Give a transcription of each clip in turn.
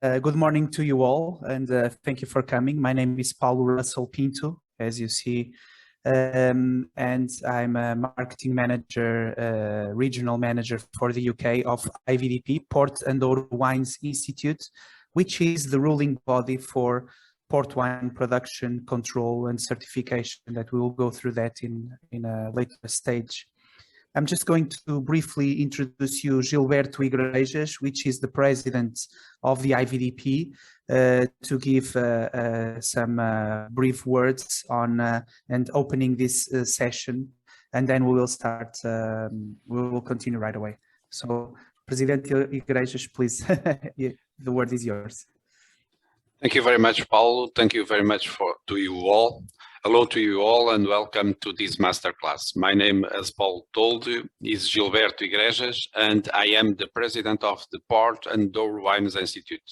Good morning to you all, and thank you for coming. My name is Paulo Russell Pinto, as you see, and I'm a marketing manager, regional manager for the UK of IVDP, Port and Douro Wines Institute, which is the ruling body for port wine production, control, and certification. That we will go through that in a later stage. I'm just going to briefly introduce you Gilberto Igrejas, which is the president of the IVDP, to give some brief words on and opening this session, and then we will start. We will continue right away. So, Presidente Igrejas, please, the word is yours. Thank you very much, Paulo. Thank you very much to you all. Hello to you all and welcome to this masterclass. My name, as Paulo told you, is Gilberto Igrejas, and I am the president of the Port and Douro Wines Institute.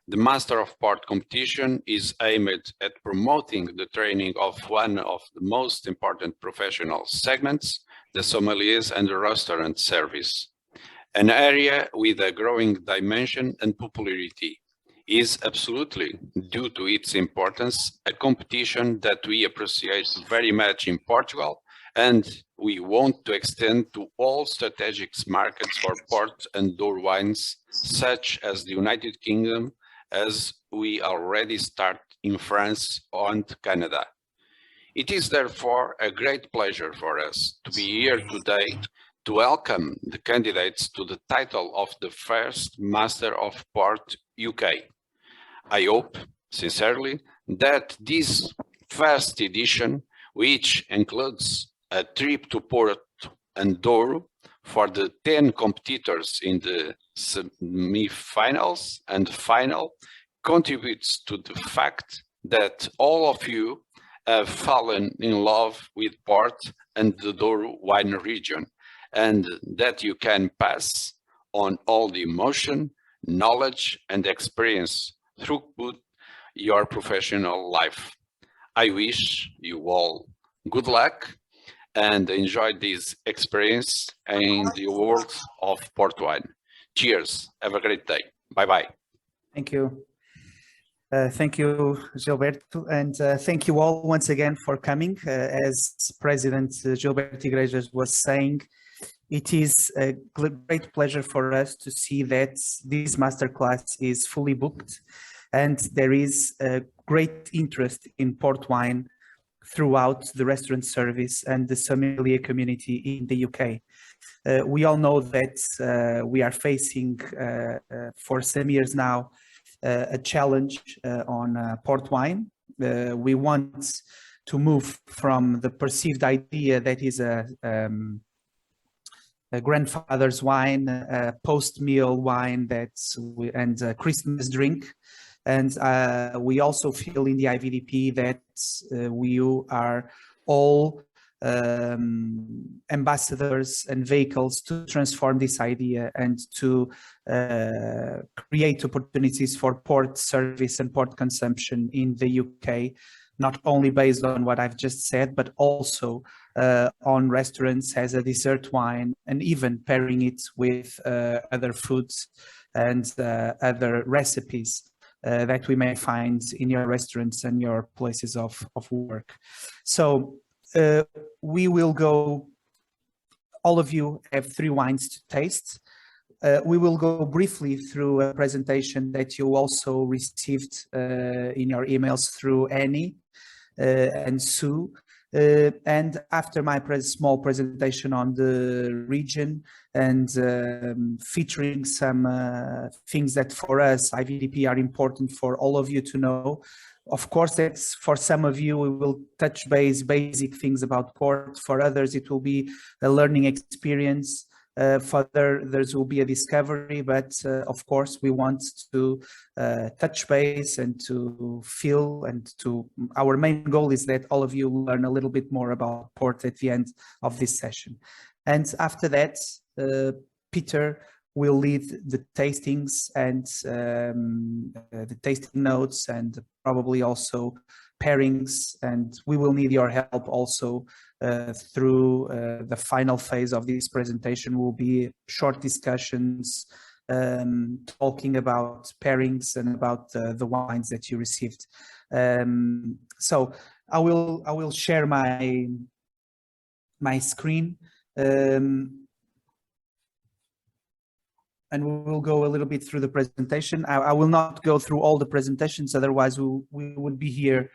The Master of Port competition is aimed at promoting the training of one of the most important professional segments, the sommeliers and the restaurant service, an area with a growing dimension and popularity. Is absolutely, due to its importance, a competition that we appreciate very much in Portugal, and we want to extend to all strategic markets for port and Douro wines, such as the United Kingdom, as we already start in France and Canada. It is therefore a great pleasure for us to be here today to welcome the candidates to the title of the first Master of Port UK. I hope, sincerely, that this first edition, which includes a trip to Port and Douro for the 10 competitors in the semi-finals and final, contributes to the fact that all of you have fallen in love with Port and the Douro wine region, and that you can pass on all the emotion, knowledge, and experience throughout your professional life. I wish you all good luck and enjoy this experience in the world of port wine. Cheers. Have a great day. Bye-bye. Thank you. Thank you, Gilberto, and thank you all once again for coming. As President Gilberto Igrejas was saying, it is a great pleasure for us to see that this masterclass is fully booked, and there is a great interest in port wine throughout the restaurant service and the sommelier community in the UK. We all know that we are facing for some years now a challenge on port wine. We want to move from the perceived idea that is a grandfather's wine, a post-meal wine, and a Christmas drink. And we also feel in the IVDP that we are all ambassadors and vehicles to transform this idea and to create opportunities for port service and port consumption in the UK, not only based on what I've just said, but also on restaurants as a dessert wine, and even pairing it with other foods and other recipes that we may find in your restaurants and your places of work. So we will go, all of you have 3 wines to taste. We will go briefly through a presentation that you also received in your emails through Annie and Sue. And after my small presentation on the region and featuring some things that for us, IVDP, are important for all of you to know. Of course, that's for some of you, we will touch basic things about port. For others, it will be a learning experience. For others will be a discovery, but of course we want to touch base and to feel, and to, our main goal is that all of you learn a little bit more about port at the end of this session. And after that, Peter will lead the tastings and the tasting notes, and probably also pairings, and we will need your help also through the final phase of this presentation. Will be short discussions talking about pairings and about the wines that you received. So I will share my screen, and we will go a little bit through the presentation. I will not go through all the presentations, otherwise we would be here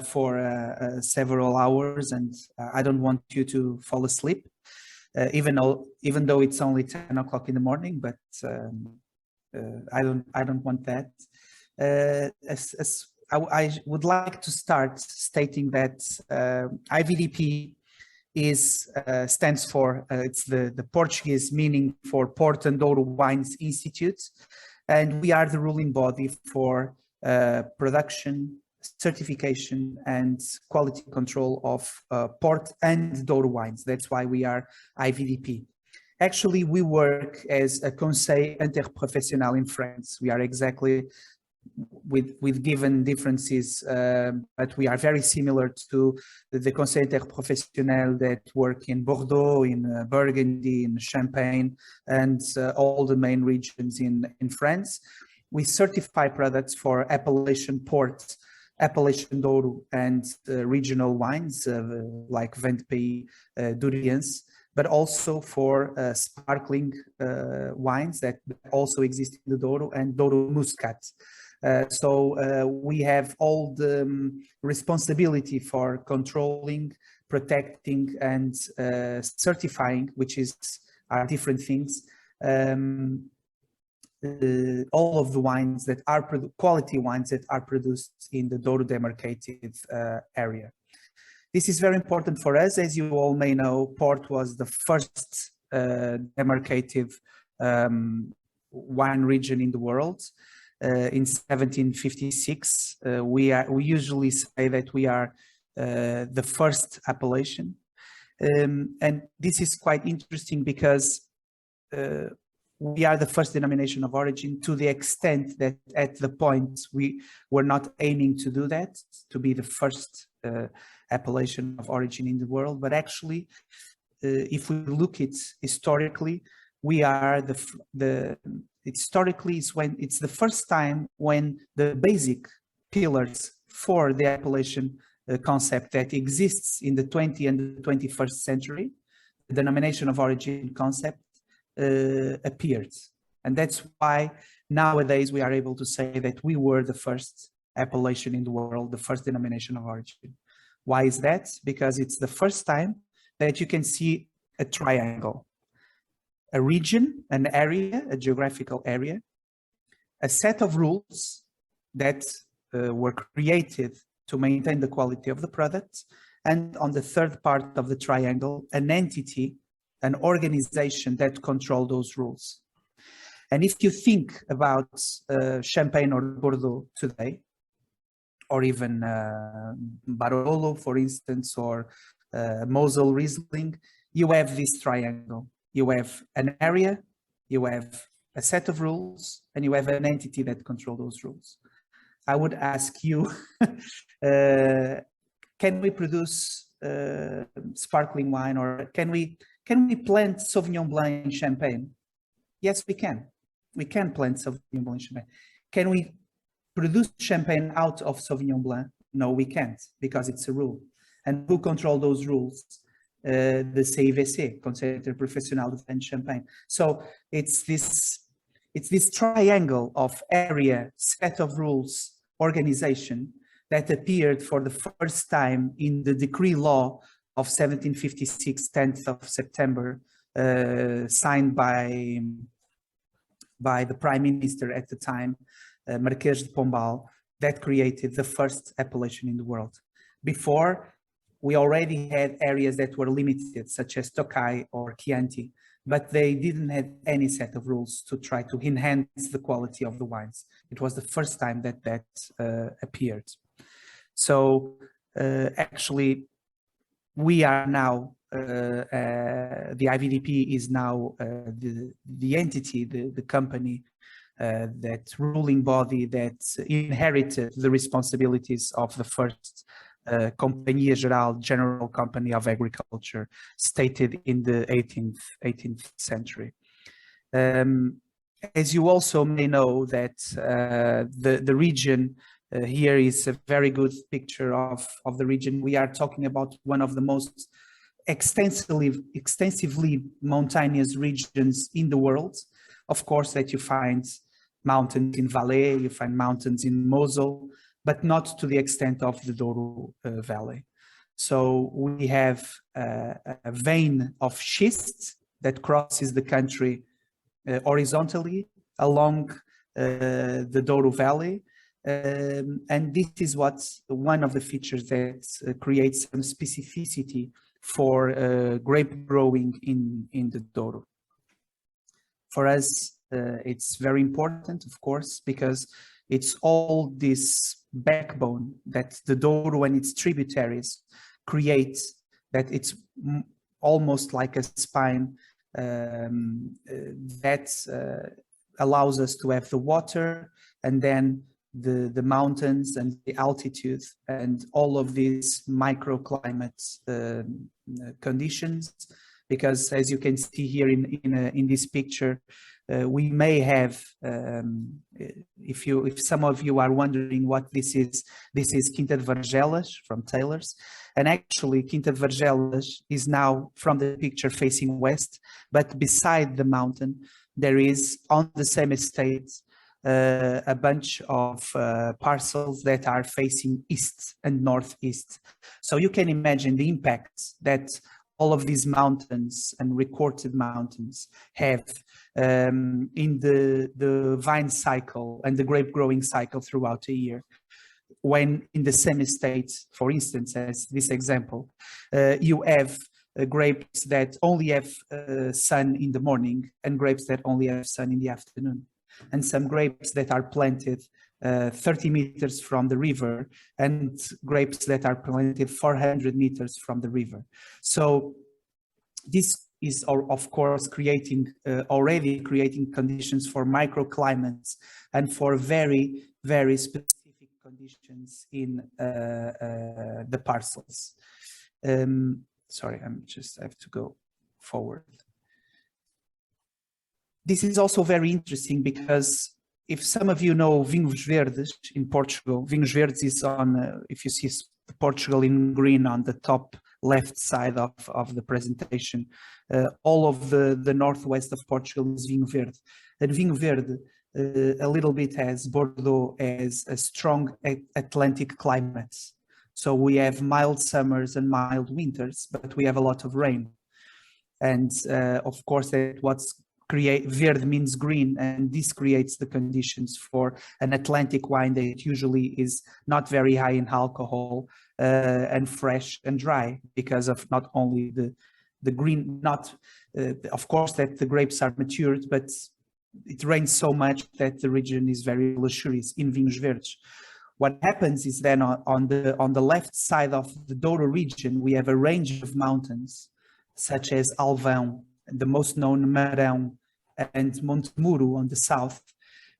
for several hours, and I don't want you to fall asleep, even though it's only 10 o'clock in the morning, but I don't want that. I would like to start stating that IVDP stands for, it's the Portuguese meaning for Porto and Douro Wines Institute, and we are the ruling body for production, certification and quality control of port and Douro wines. That's why we are IVDP. Actually, we work as a Conseil Interprofessionnel in France. We are exactly with given differences, but we are very similar to the Conseil Interprofessionnel that work in Bordeaux, in Burgundy, in Champagne, and all the main regions in France. We certify products for appellation port, appellation Douro, and regional wines like Vin de Pays, Durians, but also for sparkling wines that also exist in the Douro and Douro Muscat. So we have all the responsibility for controlling, protecting, and certifying, which are different things. All of the wines that are quality wines that are produced in the Douro demarcated area. This is very important for us. As you all may know, Port was the first demarcated wine region in the world. In 1756, we usually say that we are the first appellation, and this is quite interesting because we are the first denomination of origin, to the extent that at the point we were not aiming to do that, to be the first appellation of origin in the world, but actually, if we look at historically, we are historically it's the first time when the basic pillars for the appellation concept that exists in the 20th and the 21st century, the denomination of origin concept, appeared. And that's why nowadays we are able to say that we were the first appellation in the world, the first denomination of origin. Why is that? Because it's the first time that you can see a triangle. A region, an area, a geographical area, a set of rules that were created to maintain the quality of the product, and on the third part of the triangle, an entity, an organization that control those rules. And if you think about Champagne or Bordeaux today, or even Barolo, for instance, or Mosel Riesling, you have this triangle. You have an area, you have a set of rules, and you have an entity that control those rules. I would ask you, can we produce sparkling wine, or can we plant Sauvignon Blanc in Champagne? Yes, we can. We can plant Sauvignon Blanc in Champagne. Can we produce Champagne out of Sauvignon Blanc? No, we can't, because it's a rule. And who control those rules? The CIVC, Conseil Interprofessionnel de Vin Champagne. So it's this triangle of area, set of rules, organization that appeared for the first time in the decree law of 1756, 10th of September, signed by the Prime Minister at the time, Marquês de Pombal, that created the first appellation in the world. Before, we already had areas that were limited, such as Tokai or Chianti, but they didn't have any set of rules to try to enhance the quality of the wines. It was the first time that appeared. So actually, we are now, the IVDP is now the entity, the company, that ruling body that inherited the responsibilities of the first Companhia Geral, General Company of Agriculture, stated in the 18th century. As you also may know that the region here is a very good picture of the region. We are talking about one of the most extensively mountainous regions in the world. Of course, that you find mountains in Valais, you find mountains in Mosel, but not to the extent of the Douro Valley. So we have a vein of schist that crosses the country horizontally along the Douro Valley. And this is what's one of the features that creates some specificity for grape growing in the Douro. For us, it's very important, of course, because it's all this backbone that the Douro and its tributaries create, that it's almost like a spine that allows us to have the water and then the mountains and the altitude and all of these microclimate conditions. Because as you can see here in this picture, we may have, if some of you are wondering what this is Quinta de Vargelas from Taylor's. And actually Quinta de Vargelas is now from the picture facing west, but beside the mountain, there is on the same estate, a bunch of parcels that are facing east and northeast. So you can imagine the impact that all of these mountains and recorded mountains have in the vine cycle and the grape growing cycle throughout a year. When in the same estate, for instance, as this example, you have grapes that only have sun in the morning and grapes that only have sun in the afternoon. And some grapes that are planted 30 meters from the river and grapes that are planted 400 meters from the river. So this is, of course, already creating conditions for microclimates and for very, very specific conditions in the parcels. Sorry, I have to go forward. This is also very interesting because if some of you know Vinhos Verdes in Portugal, Vinhos Verdes is on, if you see Portugal in green on the top left side of the presentation, all of the northwest of Portugal is Vinho Verde. And Vinho Verde, a little bit as Bordeaux, as a strong Atlantic climate. So we have mild summers and mild winters, but we have a lot of rain. And of course, verde means green, and this creates the conditions for an Atlantic wine that usually is not very high in alcohol and fresh and dry because of not only the green, of course that the grapes are matured, but it rains so much that the region is very luxurious in Vinhos Verdes. What happens is then on the left side of the Douro region, we have a range of mountains such as Alvão, the most known Marão, and Monte Muro on the south,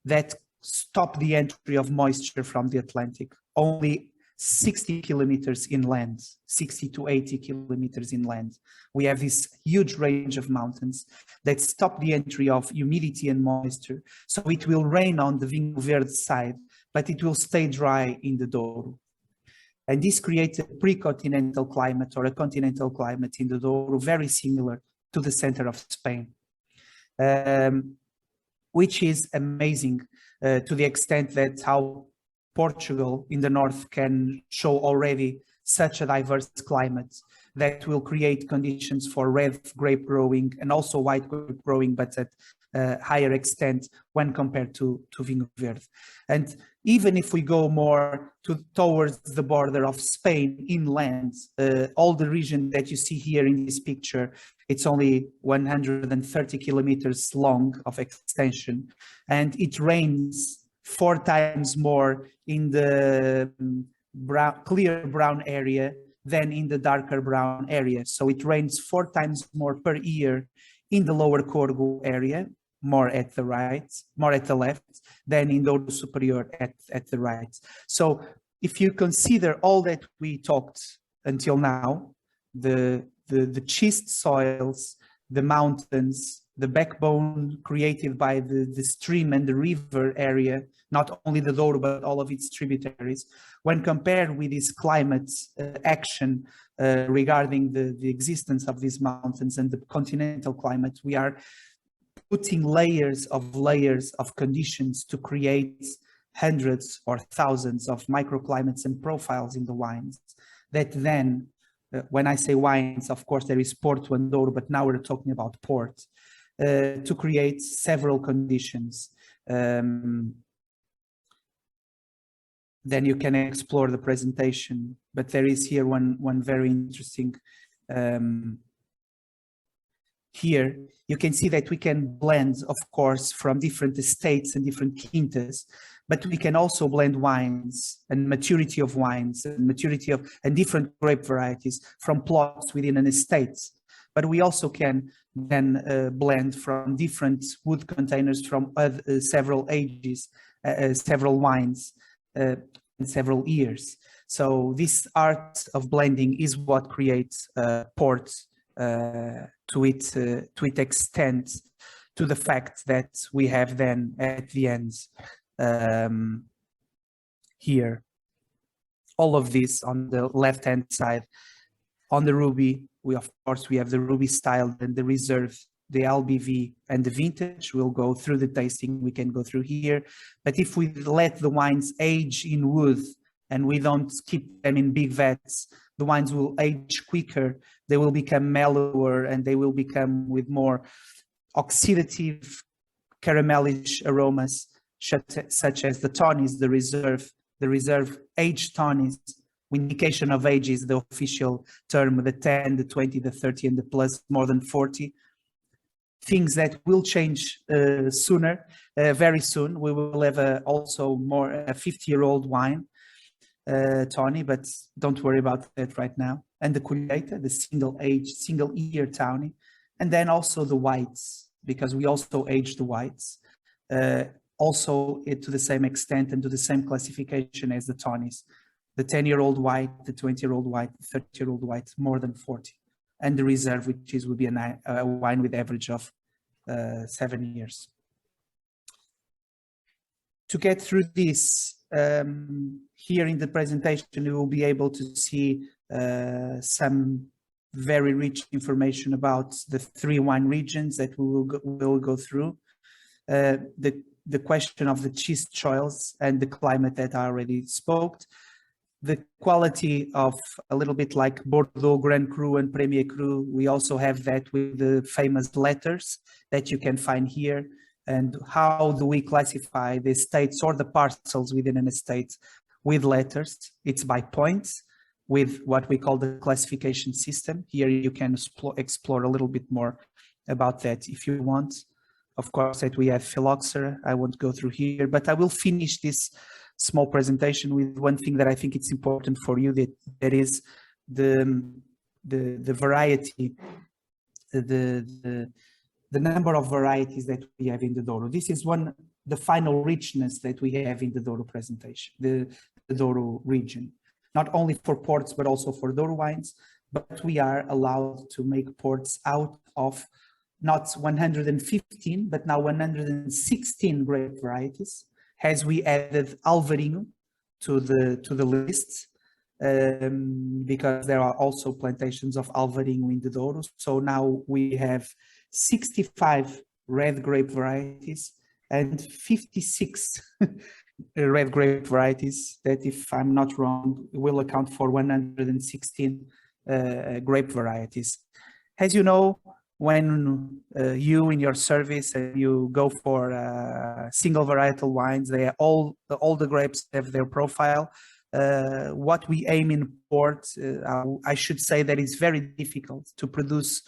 that stop the entry of moisture from the Atlantic, only 60 kilometers inland, 60 to 80 kilometers inland. We have this huge range of mountains that stop the entry of humidity and moisture. So it will rain on the Vinho Verde side, but it will stay dry in the Douro. And this creates a pre-continental climate or a continental climate in the Douro, very similar to the center of Spain. Which is amazing to the extent that how Portugal in the north can show already such a diverse climate that will create conditions for red grape growing and also white grape growing, but at a higher extent when compared to Vinho Verde. And even if we go more towards the border of Spain inland, all the region that you see here in this picture, it's only 130 kilometers long of extension, and it rains 4 times more in the clear brown area than in the darker brown area. So it rains 4 times more per year in the lower Corgo area, more at the right, more at the left, than in Douro Superior at the right. So if you consider all that we talked until now, the schist soils, the mountains, the backbone created by the stream and the river area, not only the Douro, but all of its tributaries. When compared with this climate action regarding the existence of these mountains and the continental climate, we are putting layers of conditions to create hundreds or thousands of microclimates and profiles in the wines that then, when I say wines, of course, there is Porto and Douro, but now we're talking about port, to create several conditions. Then you can explore the presentation, but there is here one very interesting. Here you can see that we can blend, of course, from different estates and different quintas, but we can also blend wines and maturity of wines and maturity of and different grape varieties from plots within an estate. But we also can then blend from different wood containers from several ages, several wines, in several years. So this art of blending is what creates port to its extent, to the fact that we have then at the end here all of this on the left hand side. On the ruby, we have the ruby style and the reserve, the LBV and the vintage. We'll go through the tasting, we can go through here. But if we let the wines age in wood and we don't keep them in big vats, the wines will age quicker, they will become mellower, and they will become with more oxidative, caramelish aromas, such as the tawnies, the reserve aged tawnies. Indication of age is the official term, the 10, the 20, the 30, and the plus more than 40. Things that will change sooner, very soon. We will have also more a 50-year-old wine, tawny, but don't worry about that right now. And the Colheita, the single year tawny, and then also the whites, because we also age the whites, also to the same extent and to the same classification as the tawnies. The 10-year-old white, the 20-year-old white, the 30-year-old white, more than 40. And the reserve, which would be a wine with average of 7 years. To get through this, here in the presentation, you will be able to see some very rich information about the 3 wine regions that we will go through. The question of the cheese choils and the climate that I already spoke. The quality of a little bit like Bordeaux, Grand Cru and Premier Cru. We also have that with the famous letters that you can find here. And how do we classify the estates or the parcels within an estate with letters? It's by points with what we call the classification system. Here you can explore a little bit more about that if you want. Of course, that we have phylloxera. I won't go through here, but I will finish this small presentation with one thing that I think it's important for you, that is the variety, the number of varieties that we have in the Douro. This is the final richness that we have in the Douro presentation, the Douro region, not only for ports, but also for Douro wines, but we are allowed to make ports out of not 115, but now 116 grape varieties, as we added Alvarinho to the list, because there are also plantations of Alvarinho in the Douro. So now we have 65 red grape varieties and 56 red grape varieties that, if I'm not wrong, will account for 116 grape varieties. As you know, when you in your service and you go for single varietal wines, they are all the grapes have their profile. What we aim in port, I should say that it's very difficult to produce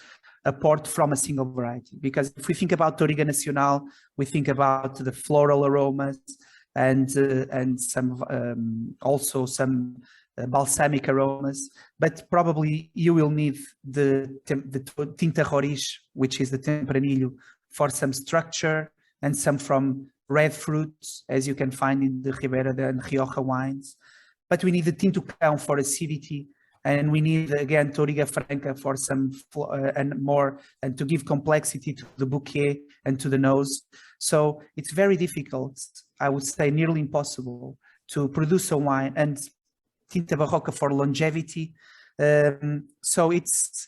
a port from a single variety, because if we think about Touriga Nacional, we think about the floral aromas and some also some balsamic aromas, but probably you will need the Tinta Roriz, which is the Tempranillo, for some structure, and some from red fruits, as you can find in the Ribera and Rioja wines. But we need the Tinto Cão for acidity and we need again Touriga Franca for some and to give complexity to the bouquet and to the nose. So it's very difficult, I would say nearly impossible, to produce a wine, and Tinta Barroca for longevity. So it's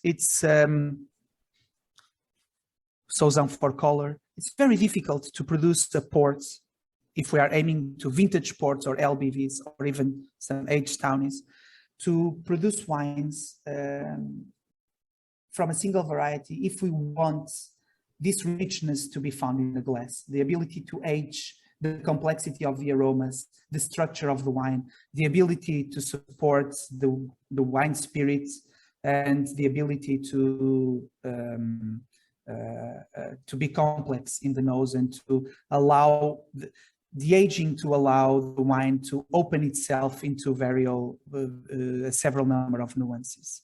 Sauzão for color. It's very difficult to produce a port if we are aiming to vintage ports or LBVs or even some aged townies, to produce wines from a single variety if we want this richness to be found in the glass, the ability to age, the complexity of the aromas, the structure of the wine, the ability to support the wine spirits, and the ability to be complex in the nose, and to allow the aging to allow the wine to open itself into several number of nuances.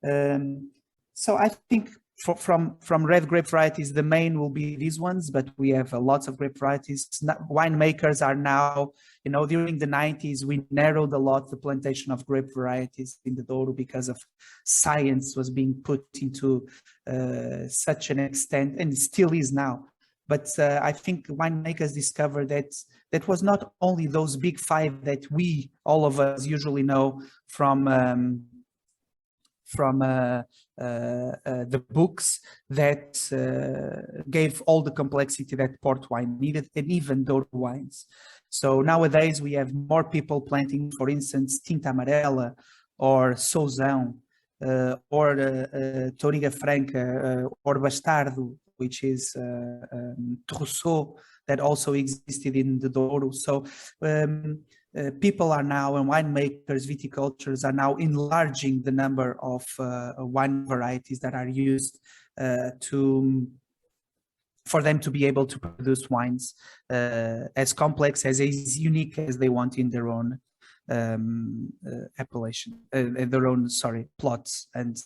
So I think from red grape varieties, the main will be these ones, but we have lots of grape varieties. Winemakers are now, during the 90s, we narrowed a lot the plantation of grape varieties in the Douro because of science was being put into such an extent, and it still is now. But I think winemakers discovered that was not only those big five that all of us usually know from the books, that gave all the complexity that port wine needed, and even Douro wines. So nowadays we have more people planting, for instance, Tinta Amarela or Sauzão, or Touriga Franca, or Bastardo, which is Trousseau, that also existed in the Douro. So people are now, and winemakers, viticultures are now enlarging the number of wine varieties that are used for them to be able to produce wines as complex, as unique as they want in their own appellation, plots and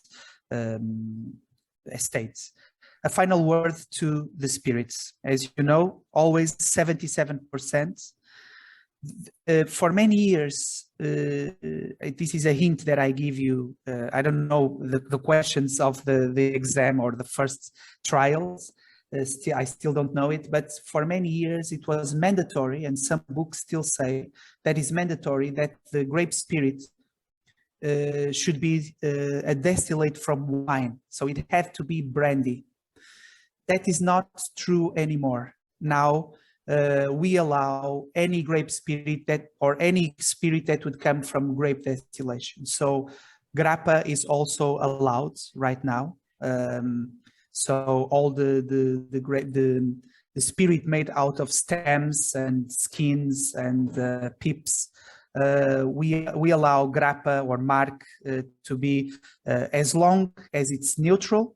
estates. A final word to the spirits. As you know, always 77%. For many years, this is a hint that I give you. I don't know the questions of the exam or the first trials. I still don't know it, but for many years it was mandatory, and some books still say that it's mandatory that the grape spirit should be a distillate from wine. So it had to be brandy. That is not true anymore. Now we allow any grape spirit or any spirit that would come from grape distillation. So grappa is also allowed right now. So all the spirit made out of stems and skins and pips, we allow grappa or marc to be as long as it's neutral.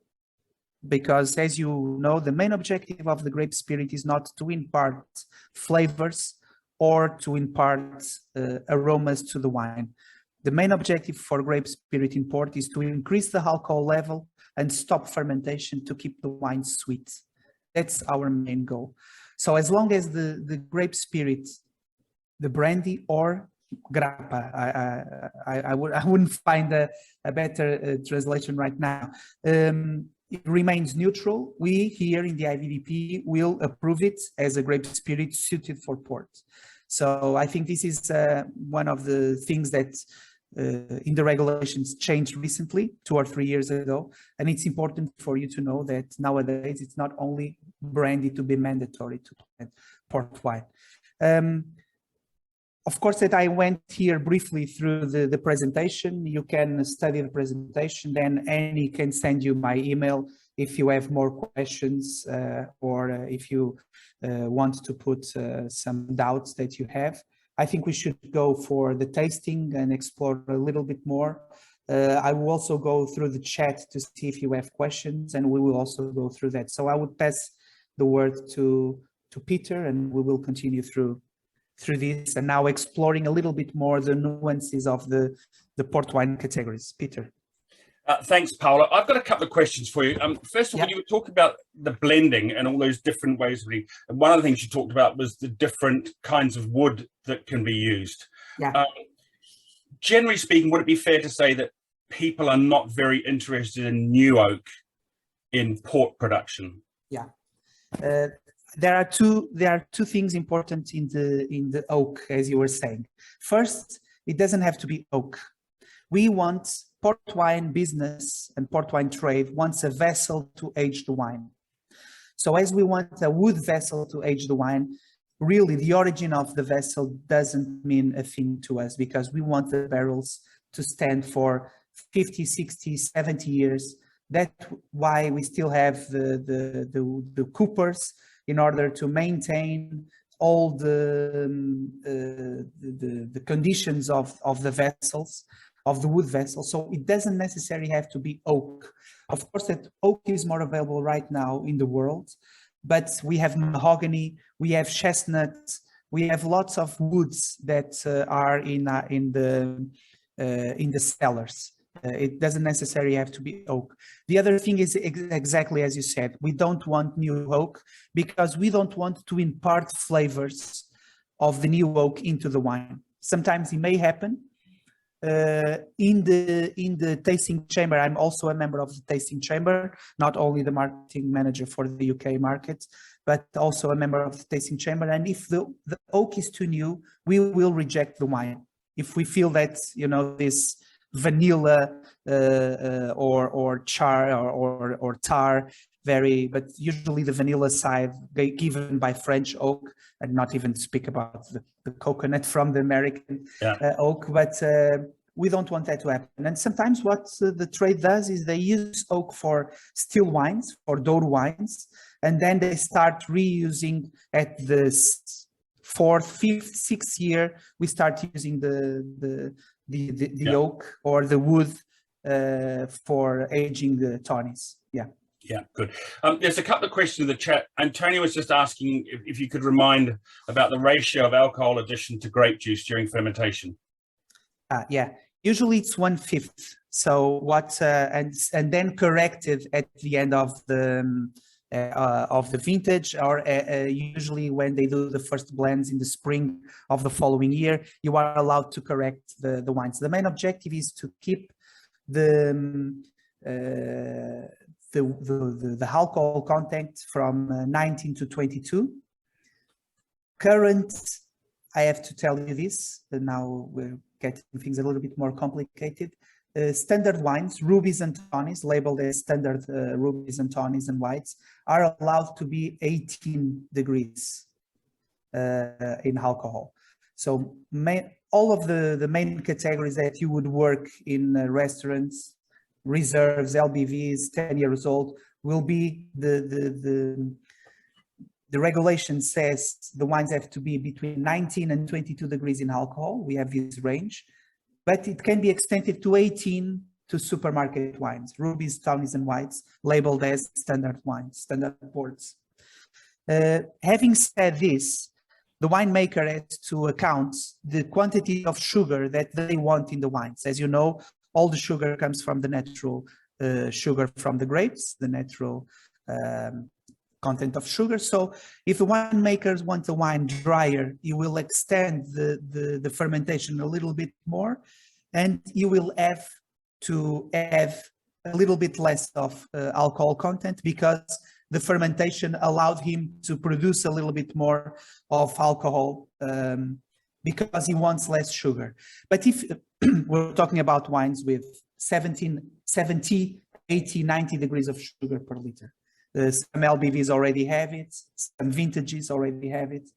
Because, as you know, the main objective of the grape spirit is not to impart flavors or to impart aromas to the wine. The main objective for grape spirit in port is to increase the alcohol level and stop fermentation to keep the wine sweet. That's our main goal. So as long as the grape spirit, the brandy or grappa, I wouldn't find a better translation right now, it remains neutral, we here in the IVDP will approve it as a grape spirit suited for port. So I think this is one of the things that in the regulations changed recently, 2 or 3 years ago. And it's important for you to know that nowadays it's not only brandy to be mandatory to plant port wine. Of course, that I went here briefly through the presentation. You can study the presentation, then Annie can send you my email if you have more questions or if you want to put some doubts that you have. I think we should go for the tasting and explore a little bit more. I will also go through the chat to see if you have questions, and we will also go through that. So I would pass the word to Peter, and we will continue through this, and now exploring a little bit more the nuances of the port wine categories. Peter. Thanks, Paolo. I've got a couple of questions for you. First of all, you were talking about the blending and all those different ways of blending. And one of the things you talked about was the different kinds of wood that can be used. Yeah. Generally speaking, would it be fair to say that people are not very interested in new oak in port production? Yeah. There are two things important in the oak, as you were saying. First, it doesn't have to be oak. We want port wine business and port wine trade wants a vessel to age the wine. So as we want a wood vessel to age the wine, really the origin of the vessel doesn't mean a thing to us, because we want the barrels to stand for 50, 60, 70 years. That's why we still have the coopers, in order to maintain all the conditions of the vessels, of the wood vessel. So it doesn't necessarily have to be oak. Of course, that oak is more available right now in the world, but we have mahogany, we have chestnut, we have lots of woods that are in the cellars. It doesn't necessarily have to be oak. The other thing is exactly as you said, we don't want new oak because we don't want to impart flavors of the new oak into the wine. Sometimes it may happen. In the tasting chamber, I'm also a member of the tasting chamber, not only the marketing manager for the UK market, but also a member of the tasting chamber. And if the oak is too new, we will reject the wine. If we feel that, you know, this vanilla or char or tar, but usually the vanilla side given by French oak, and not even to speak about the coconut from the American oak, but we don't want that to happen. And sometimes what the trade does is they use oak for still wines, for door wines, and then they start reusing at the 4th, 5th, 6th year, we start using the oak or the wood for aging the tawnies. Yeah, good. There's a couple of questions in the chat. Antonio was just asking if you could remind about the ratio of alcohol addition to grape juice during fermentation. Yeah, usually it's 1/5. So what and then corrected at the end of the vintage, or usually when they do the first blends in the spring of the following year, you are allowed to correct the wines. The main objective is to keep the alcohol content from 19 to 22. Current, I have to tell you this, now we're getting things a little bit more complicated. Standard wines, rubies and tawnies, labeled as standard rubies and tawnies and whites, are allowed to be 18 degrees in alcohol. So all of the main categories that you would work in restaurants, reserves, LBVs, 10 years old, will be the regulation says the wines have to be between 19 and 22 degrees in alcohol. We have this range, but it can be extended to 18 to supermarket wines, rubies, tawnies, and whites, labeled as standard wines, standard ports. Having said this, the winemaker has to account the quantity of sugar that they want in the wines. As you know, all the sugar comes from the natural sugar from the grapes, the natural content of sugar. So if the winemakers want the wine drier, you will extend the fermentation a little bit more, and you will have to add a little bit less of alcohol content, because the fermentation allowed him to produce a little bit more of alcohol because he wants less sugar. But if we're talking about wines with 70, 80, 90 degrees of sugar per liter. Some LBVs already have it, some vintages already have it.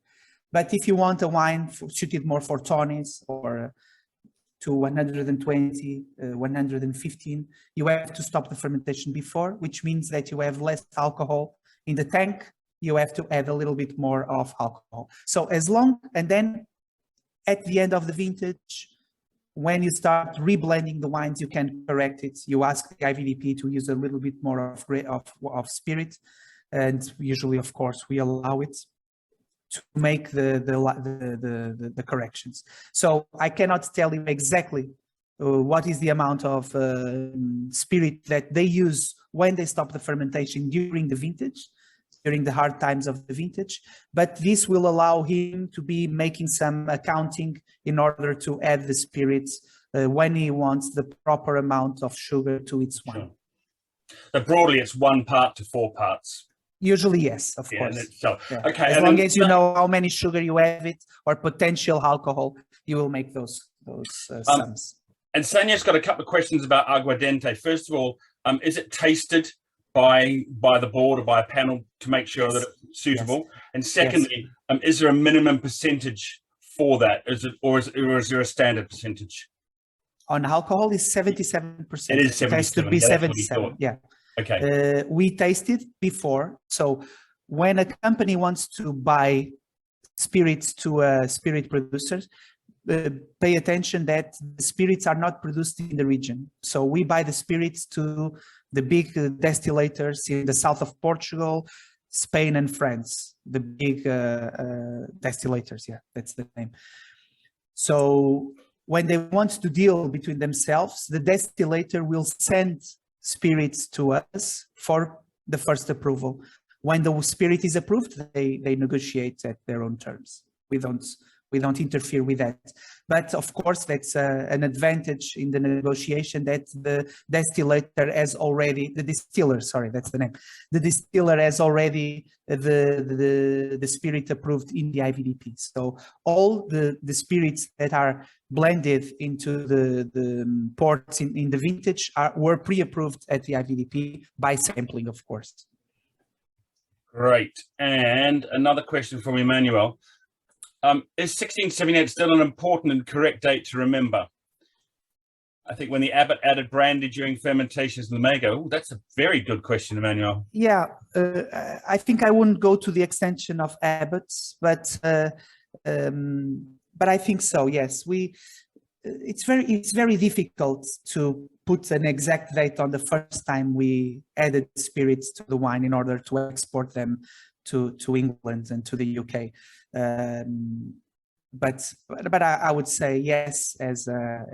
But if you want a wine suited more for tawnies or to 120, 115, you have to stop the fermentation before, which means that you have less alcohol in the tank. You have to add a little bit more of alcohol. So and then at the end of the vintage, when you start reblending the wines, you can correct it. You ask the IVDP to use a little bit more of spirit, and usually, of course, we allow it to make the corrections. So I cannot tell you exactly what is the amount of spirit that they use when they stop the fermentation during the vintage, during the hard times of the vintage, but this will allow him to be making some accounting in order to add the spirits when he wants the proper amount of sugar to its wine. Sure. So broadly, it's 1 part to 4 parts. Usually, yes, of course. So, Yeah. okay. As long as you know how many sugar you have it or potential alcohol, you will make those sums. And Sonia's got a couple of questions about aguardiente. First of all, is it tasted by the board or by a panel to make sure that it's suitable? Yes. And secondly, is there a minimum percentage for that? Or is there a standard percentage? On alcohol is 77%. It is 77%. It has to be 77%. Yeah. Okay. We tasted before. So when a company wants to buy spirits to a spirit producers, pay attention that the spirits are not produced in the region. So we buy the spirits to the big distillators in the south of Portugal, Spain and France, the big distillators. Yeah, that's the name. So when they want to deal between themselves, the distillator will send spirits to us for the first approval. When the spirit is approved, they negotiate at their own terms. We don't interfere with that. But of course, that's an advantage in the negotiation that the distillator has already, the distiller, sorry, that's the name. The distiller has already the spirit approved in the IVDP. So all the spirits that are blended into the ports in the vintage were pre-approved at the IVDP by sampling, of course. Great. And another question from Emmanuel. Is 1678 still an important and correct date to remember? I think when the abbot added brandy during fermentations in the Mago. Ooh, that's a very good question, Emmanuel. Yeah, I think I wouldn't go to the extension of abbots, but I think so. Yes, it's very difficult to put an exact date on the first time we added spirits to the wine in order to export them to England and to the UK. But I would say yes as a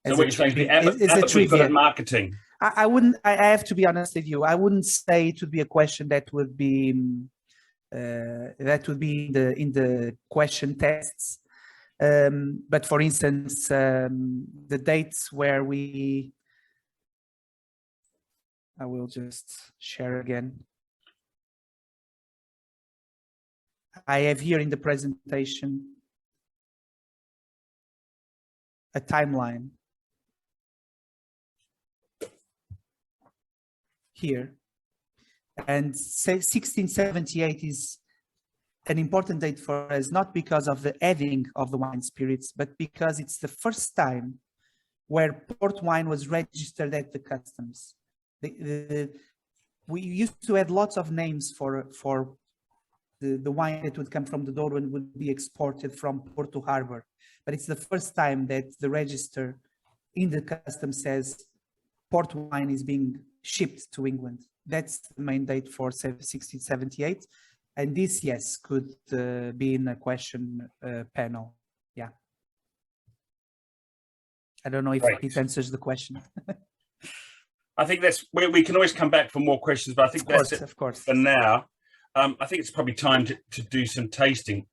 so what you're saying, the abbot was good at marketing. I wouldn't. I have to be honest with you. I wouldn't say it would be a question that would be in the question tests. But for instance, the dates where I will just share again. I have here in the presentation a timeline here, and 1678 is an important date for us, not because of the adding of the wine spirits, but because it's the first time where port wine was registered at the customs. We used to add lots of names for the wine that would come from the Douro and would be exported from port to harbor. But it's the first time that the register in the customs says port wine is being shipped to England. That's the main date for 1678. And this, yes, could be in a question panel. Yeah. I don't know if it answers the question. I think that's where we can always come back for more questions, but I think that's it of course. For now. I think it's probably time to do some tasting.